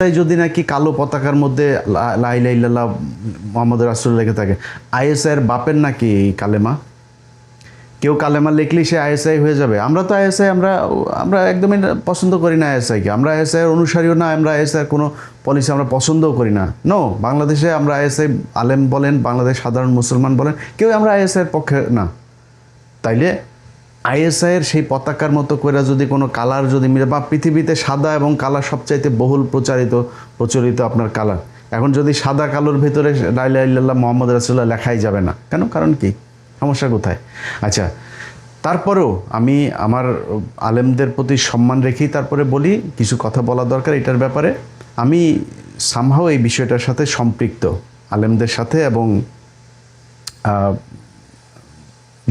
তাই যদি নাকি কালো পতাকার মধ্যে লা ইলাহা ইল্লাল্লাহ মুহাম্মদুর রাসূলুল্লাহ লেখা থাকে, আইএসআই এর বাপের নাকি এই কালেমা? কেউ কালেমা লিখলেই সে আইএসআই হয়ে যাবে? আমরা তো আইএসআই আমরা আমরা একদমই পছন্দ করি না আইএসআইকে। আমরা আইএসআই এর অনুসারীও না, আমরা আইএসআই এর কোনো পলিসি আমরা পছন্দও করি না। নো, বাংলাদেশে আমরা আইএসআই আলেম বলেন, বাংলাদেশ সাধারণ মুসলমান বলেন, কেউ আমরা আইএসআই এর পক্ষে না। তাইলে আইএসআই এর সেই পতাকার মতো করে যদি কোনো কালার যদি মিলে, বা পৃথিবীতে সাদা এবং কালার সবচাইতে বহুল প্রচলিত আপনার কালার, এখন যদি সাদা কালোর ভেতরে লা ইলাহা ইল্লাল্লাহ মুহাম্মদ রাসূলুল্লাহ লেখাই যাবে না কেন? কারণ কি? সমস্যা কোথায়? আচ্ছা, তারপরেও আমি আমার আলেমদের প্রতি সম্মান রেখেই তারপরে বলি, কিছু কথা বলা দরকার এটার ব্যাপারে। আমি সামহাও এই বিষয়টার সাথে সম্পৃক্ত, আলেমদের সাথে এবং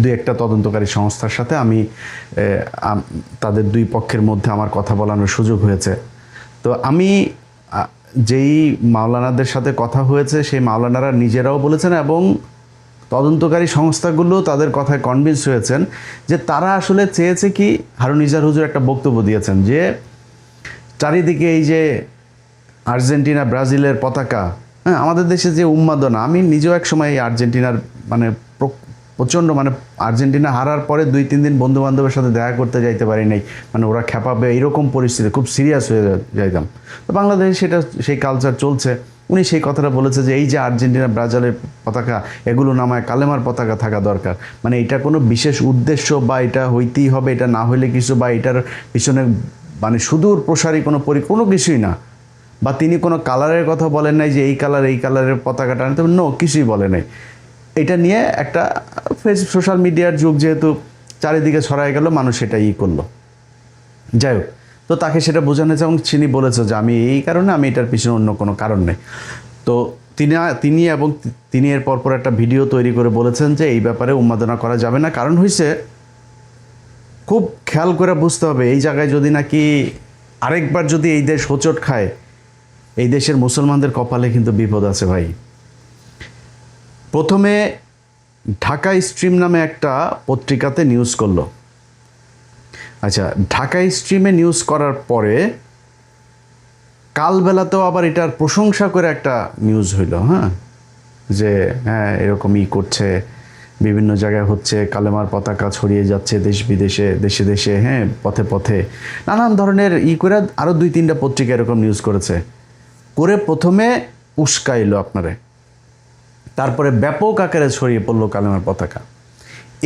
দুই একটা তদন্তকারী সংস্থার সাথে আমি তাদের দুই পক্ষের মধ্যে আমার কথা বলানোর সুযোগ হয়েছে। তো আমি যেই মাওলানাদের সাথে কথা হয়েছে, সেই মাওলানারা নিজেরাও বলেছেন এবং তদন্তকারী সংস্থাগুলো তাদের কথায় কনভিন্স হয়েছেন যে তারা আসলে চেয়েছে কি, হারুন ইজার হুজুর একটা বক্তব্য দিয়েছেন যে চারিদিকে এই যে আর্জেন্টিনা ব্রাজিলের পতাকা, হ্যাঁ, আমাদের দেশে যে উন্মাদনা, আমি নিজেও এক সময় আর্জেন্টিনার মানে প্রচণ্ড মানে আর্জেন্টিনা হারার পরে 2-3 দিন বন্ধু বান্ধবের সাথে দেখা করতে যাইতে পারি নাই, মানে ওরা খেপাবে এইরকম পরিস্থিতি, খুব সিরিয়াস হয়ে যাইতাম। তো বাংলাদেশে সেটা সেই কালচার চলছে। উনি সেই কথাটা বলেছে যে এই যে আর্জেন্টিনা ব্রাজিলের পতাকা, এগুলো নামায় কালেমার পতাকা থাকা দরকার। মানে এটা কোনো বিশেষ উদ্দেশ্য বা এটা হইতেই হবে, এটা না হইলে কিছু, বা এটার পিছনে মানে সুদূর প্রসারী কোনো কিছুই না। বা তিনি কোনো কালারের কথা বলেন নাই যে এই কালারের পতাকাটা আনতে, নো, কিছুই বলে নাই। এটা নিয়ে একটা সোশ্যাল মিডিয়ার যুগ, যেহেতু চারিদিকে ছড়াই গেল, মানুষ সেটা করলো। যাই হোক, তো তাকে সেটা বোঝানো হয়েছে এবং তিনি বলেছে যে আমি এই কারণে, আমি এটার পিছনে অন্য কোনো কারণ নেই। তো তিনি এর পরপর একটা ভিডিও তৈরি করে বলেছেন যে এই ব্যাপারে উন্মাদনা করা যাবে না। কারণ হয়েছে, খুব খেয়াল করে বুঝতে হবে, এই জায়গায় যদি নাকি আরেকবার যদি এই দেশ হোঁচট খায়, এই দেশের মুসলমানদের কপালে কিন্তু বিপদ আছে ভাই। প্রথমে ঢাকা স্ট্রিম নামে একটা পত্রিকাতে নিউজ করলো। আচ্ছা, ঢাকা স্ট্রিমে নিউজ করার পরে কালবেলাতেও আবার এটার প্রশংসা করে একটা নিউজ হইল, হ্যাঁ, যে হ্যাঁ এরকমই করছে, বিভিন্ন জায়গায় হচ্ছে, কালেমার পতাকা ছড়িয়ে যাচ্ছে দেশ বিদেশে, দেশে দেশে, হ্যাঁ, পথে পথে, নানান ধরনের করে আরও 2-3টা পত্রিকা এরকম নিউজ করেছে। করে প্রথমে উস্কাইলো আপনারে, তারপরে ব্যাপক আকারে ছড়িয়ে পড়লো কালেমার পতাকা।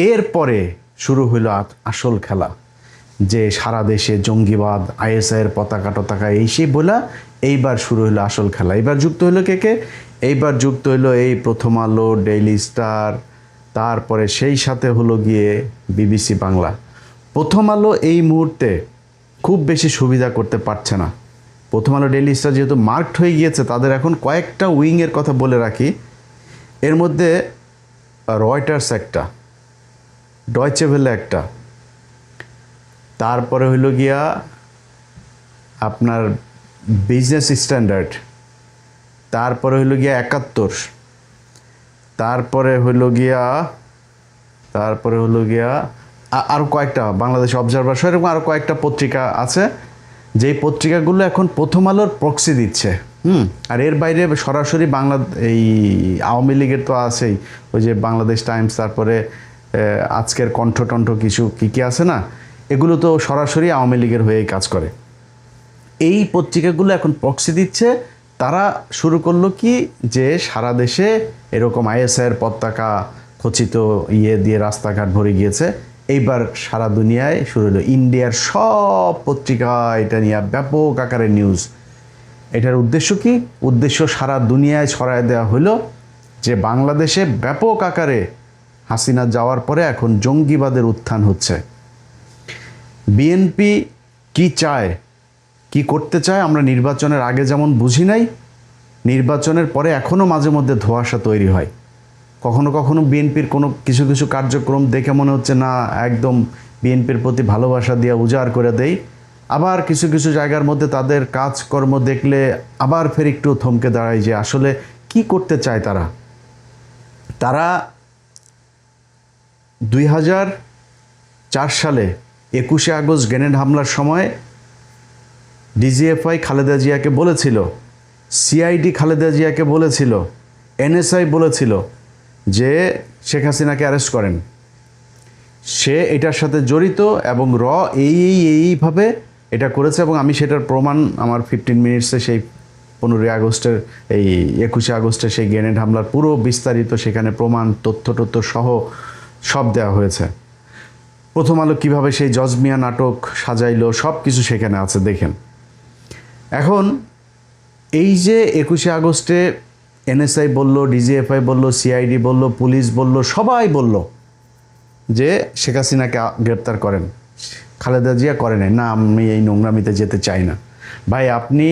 এরপরে শুরু হইল আসল খেলা, যে সারা দেশে জঙ্গিবাদ, আইএসআইয়ের পতাকা টতাকা এই সেই বলা, এইবার শুরু হলো আসল খেলা। এইবার যুক্ত হইলো কে? এইবার যুক্ত হইলো এই প্রথম আলো, ডেইলি স্টার, তারপরে সেই সাথে হলো গিয়ে বিবিসি বাংলা। প্রথম আলো এই মুহূর্তে খুব বেশি সুবিধা করতে পারছে না। প্রথম আলো, ডেইলি স্টার যেহেতু মার্কড হয়ে গিয়েছে, তাদের এখন কয়েকটা উইংয়ের কথা বলে রাখি। এর মধ্যে রয়টার্স একটা, ডয়চে ভেলে একটা, তারপরে হইল গিয়া আপনার বিজনেস স্ট্যান্ডার্ড, তারপরে হইল গিয়া 71, তারপরে হইল গিয়া আরও কয়েকটা, বাংলাদেশ অবজারভার, এরকম আরও কয়েকটা পত্রিকা আছে, যেই পত্রিকাগুলো এখন প্রথম আলোর প্রক্সি দিচ্ছে। আর এর বাইরে সরাসরি এই আওয়ামী লীগের তো আছেই, ওই যে বাংলাদেশ টাইমস, তারপরে আজকের কণ্ঠ কিছু কী আছে না, এগুলো তো সরাসরি আওয়ামী লীগের হয়েই কাজ করে। এই পত্রিকাগুলো এখন প্রক্সি দিচ্ছে। তারা শুরু করলো কি, যে সারা দেশে এরকম আইএসআইয়ের পতাকা খচিত দিয়ে রাস্তাঘাট ভরে গিয়েছে। এইবার সারা দুনিয়ায় শুরু হলো, ইন্ডিয়ার সব পত্রিকা এটা নিয়ে ব্যাপক আকারে নিউজ। এটার উদ্দেশ্য কি? উদ্দেশ্য সারা দুনিয়ায় ছড়ায় দেওয়া হলো যে বাংলাদেশে ব্যাপক আকারে হাসিনা যাওয়ার পরে এখন জঙ্গিবাদের উত্থান হচ্ছে। বিএনপি কি চায়, কি করতে চায়, আমরা নির্বাচনের আগে যেমন বুঝি নাই, নির্বাচনের পরে এখনও মাঝে মধ্যে ধোঁয়াশা তৈরি হয়। কখনো কখনো বিএনপির কোনো কিছু কার্যক্রম দেখে মনে হচ্ছে না, একদম বিএনপির প্রতি ভালোবাসা দিয়ে উজাড় করে দেই। আবার কিছু জায়গার মধ্যে তাদের কাজকর্ম দেখলে আবার ফের একটু থমকে দাঁড়ায় যে আসলে কি করতে চায় তারা। 2004 সালে 21শে আগস্ট গ্রেনেড হামলার সময় ডিজিএফআই খালেদা জিয়াকে বলেছিল, সিআইডি খালেদা জিয়াকে বলেছিল, এনএসআই বলেছিল যে শেখ হাসিনাকে অ্যারেস্ট করেন, সে এটার সাথে জড়িত এবং এইভাবে এটা করেছে। এবং আমি সেটার প্রমাণ আমার 15 মিনিটসে সেই 15 আগস্টের এই 21 আগস্টের সেই গ্রেনেড হামলার পুরো বিস্তারিত সেখানে প্রমাণ তথ্য সহ সব দেওয়া হয়েছে। প্রথম আলো কীভাবে সেই জজমিয়া নাটক সাজাইলো সব কিছু সেখানে আছে, দেখেন। এখন এই যে 21 আগস্টে এনএসআই বলল, ডিজিএফআই বলল, সিআইডি বলল, পুলিশ বলল, সবাই বলল যে শেখ হাসিনাকে গ্রেপ্তার করেন, খালেদা জিয়া করে নাই। না, আমি এই নোংরামিতে যেতে চাই না। ভাই, আপনি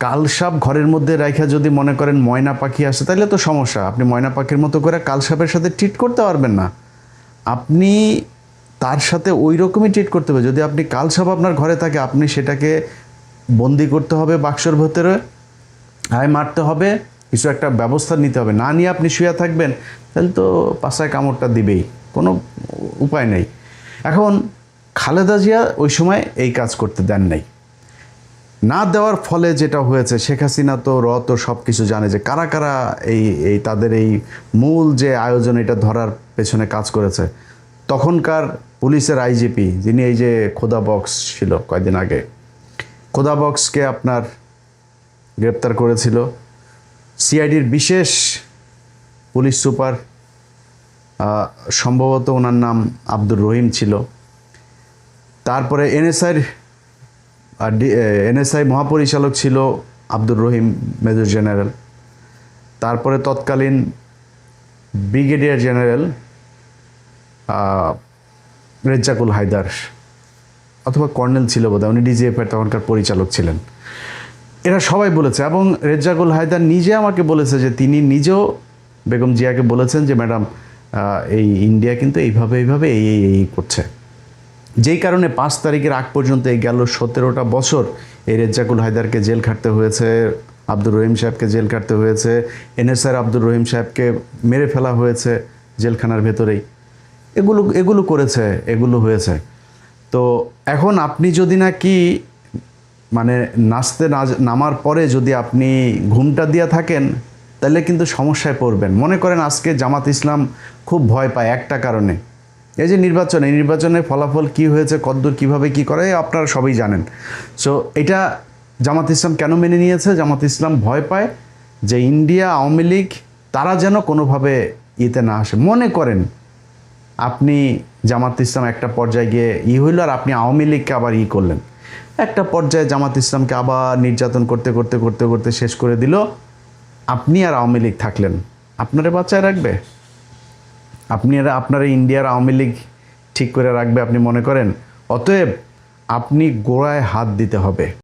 কালসাপ ঘরের মধ্যে রাখা যদি মনে করেন ময়না পাখি আসে, তাহলে তো সমস্যা। আপনি ময়না পাখির মতো করে কালসাপের সাথে ট্রিট করতে পারবেন না। আপনি তার সাথে ওই রকমই ট্রিট করতে হবে। যদি আপনি কালসাপ আপনার ঘরে থাকে, আপনি সেটাকে বন্দি করতে হবে বাক্সর ভেতরে, মারতে হবে, কিছু একটা ব্যবস্থা নিতে হবে। না নিয়ে আপনি শুয়ে থাকবেন, তাহলে তো পাছায় কামড়টা দিবেই, কোনো উপায় নেই। এখন খালেদা জিয়া ওই সময় এই কাজ করতে দেন নাই। না দেওয়ার ফলে যেটা হয়েছে, শেখ হাসিনা তো সব কিছু জানে যে কারা কারা এই তাদের এই মূল যে আয়োজন এটা ধরার পেছনে কাজ করেছে। তখনকার পুলিশের আইজিপি, যিনি এই যে খোদা বক্স ছিল কয়েকদিন আগে, খোদা বক্সকে আপনার গ্রেপ্তার করেছিল। সিআইডির বিশেষ পুলিশ সুপার, সম্ভবত ওনার নাম আব্দুর রহিম ছিল। তারপরে এনএসআই মহাপরিচালক ছিল আব্দুর রহিম মেজর জেনারেল। তারপরে তৎকালীন ব্রিগেডিয়ার জেনারেল রেজ্জাকুল হায়দার, অথবা কর্নেল ছিল বোধহয়, উনি ডিজিএফের তখনকার পরিচালক ছিলেন। এরা সবাই বলেছে, এবং রেজ্জাকুল হায়দার নিজে আমাকে বলেছে যে তিনি নিজেও বেগম জিয়াকে বলেছেন যে ম্যাডাম, এই ইন্ডিয়া কিন্তু এইভাবে এই করছে। যেই কারণে 5 তারিখের আগ পর্যন্ত এই গেল 17টা বছর এই রেজ্জাকুল হায়দারকে জেল খাটতে হয়েছে, আব্দুর রহিম সাহেবকে জেল খাটতে হয়েছে, এনএসআর আব্দুর রহিম সাহেবকে মেরে ফেলা হয়েছে জেলখানার ভেতরেই। এগুলো করেছে, এগুলো হয়েছে। তো এখন আপনি যদি নাকি মানে নামার পরে যদি আপনি ঘুমটা দিয়ে থাকেন, তাহলে কিন্তু সমস্যায় পড়বেন। মনে করেন আজকে জামাত ইসলাম খুব ভয় পায় একটা কারণে, এই যে নির্বাচনের ফলাফল কি হয়েছে, কদ্দূর কীভাবে কী করে আপনারা সবাই জানেন। সো এটা জামাত ইসলাম কেন মেনে নিয়েছে? জামাত ইসলাম ভয় পায় যে ইন্ডিয়া, আওয়ামী লীগ তারা যেন কোনোভাবে ইতে না আসে। মনে করেন আপনি জামাত ইসলাম একটা পর্যায়ে গিয়ে হইল, আর আপনি আওয়ামী লীগকে আবার করলেন। একটা পর্যায়ে জামাত ইসলামকে আবার নির্যাতন করতে করতে করতে করতে শেষ করে দিল, আপনি আর আওয়ামী লীগ থাকলেন। আপনারে বাঁচায় রাখবে? আপনারা ইন্ডিয়ার আওয়ামী লীগ ঠিক করে রাখবে আপনি মনে করেন? অতএব আপনি গোড়ায় হাত দিতে হবে।